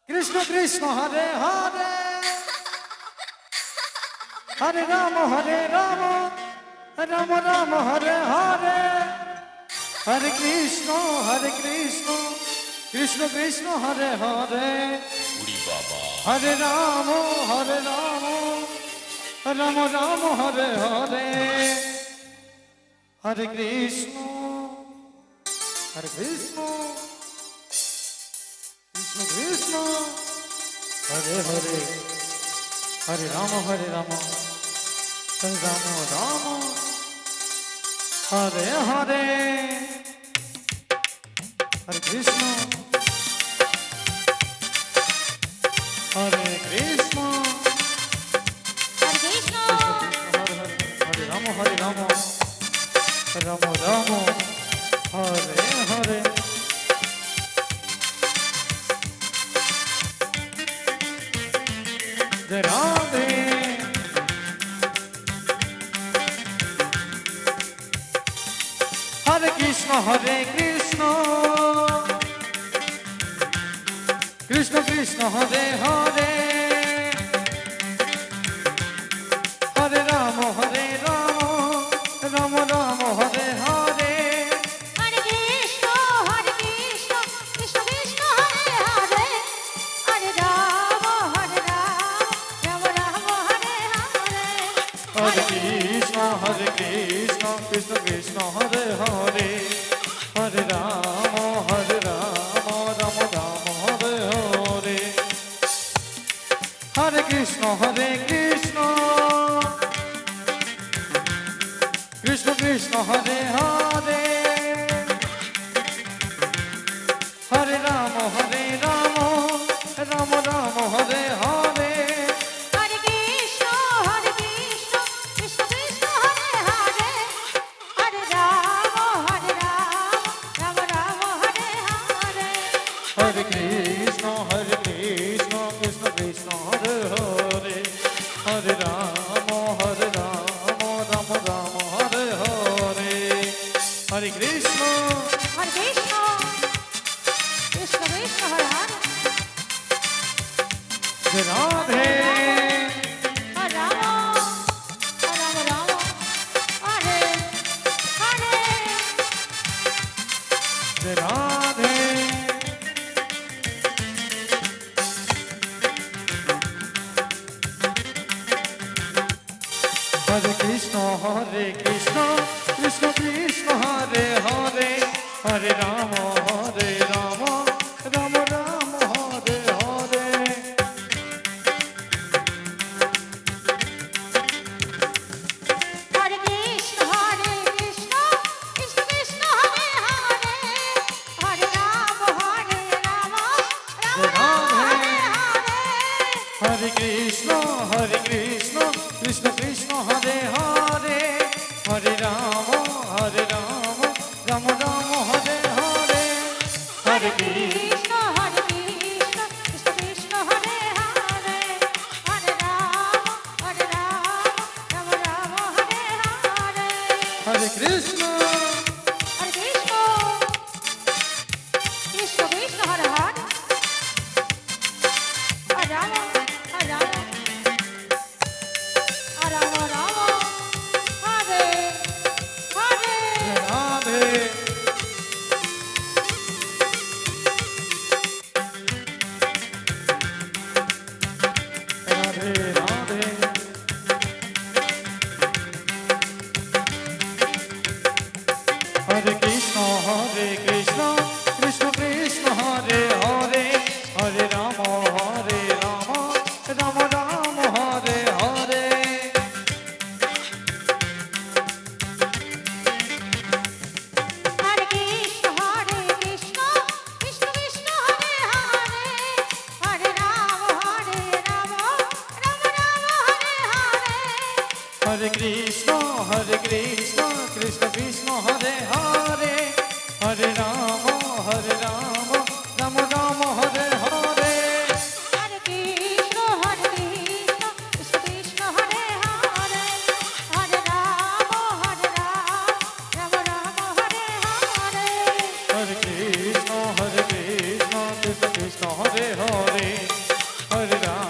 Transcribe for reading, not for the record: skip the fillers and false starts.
Krishna Krishna Hare Hare Hare Ram Ram Ram Hare Hare Hare Krishna Krishna Krishna Hare Hare Hare Ram Ram Ram Hare Hare Hare Krishna Krishna Krishna Hare Hare Hare Ram Ram Ram Hare Hare Hare Krishna Hare Krishna Hare Ram Ram Ram Hare Hare Radhe Hare Krishna Krishna Krishna Hare Hare Hare Ram Ram Ram Hare Hare Hare Krishna Krishna Krishna Hare Hare Hare Ram Ram Ram Hare Hare Hare Krishna Krishna Krishna Hare Hare Hare Ram Ram Ram Hare Hare Hare Krishna Krishna Krishna Hare Hare Hare Ram Ram Ram Hare Hare Hare Krishna Krishna Krishna Hare Hare Hare Ram Ram Ram Hare Hare Hare Krishna Krishna Krishna Hare Hare Hare Ram Ram Ram Hare Hare Hare Krishna Krishna Krishna Hare Hare Radhe Ram Ram Hare Hare Radhe Hare Krishna Krishna Krishna Hare Hare Hare Ram Ram Ram Hare Hare Hare Krishna Krishna Krishna Hare Hare Hare Ram Ram Ram Hare Hare Hare Krishna Krishna Krishna Hare Hare Hare Ram Ram Ram Hare Hare Hare Krishna Krishna Krishna Hare Hare Hare Ram Ram Ram Hare Hare Hare Krishna Krishna Krishna Hare Hare Hare Ram Ram Hare Hare Radhe Radhe Radhe Hare Krishna Krishna Krishna Hare Hare Hare Ram Ram Ram Hare Hare Hare Krishna Krishna Krishna Hare Hare Hare Ram Ram Ram Hare Hare Hare Krishna Krishna Krishna Hare Hare Hare Ram Ram Ram Hare Hare Hare Krishna Krishna Hare Hare Hare Ram Ram Ram Hare Hare Hare Krishna Krishna Krishna Hare Hare Hare Ram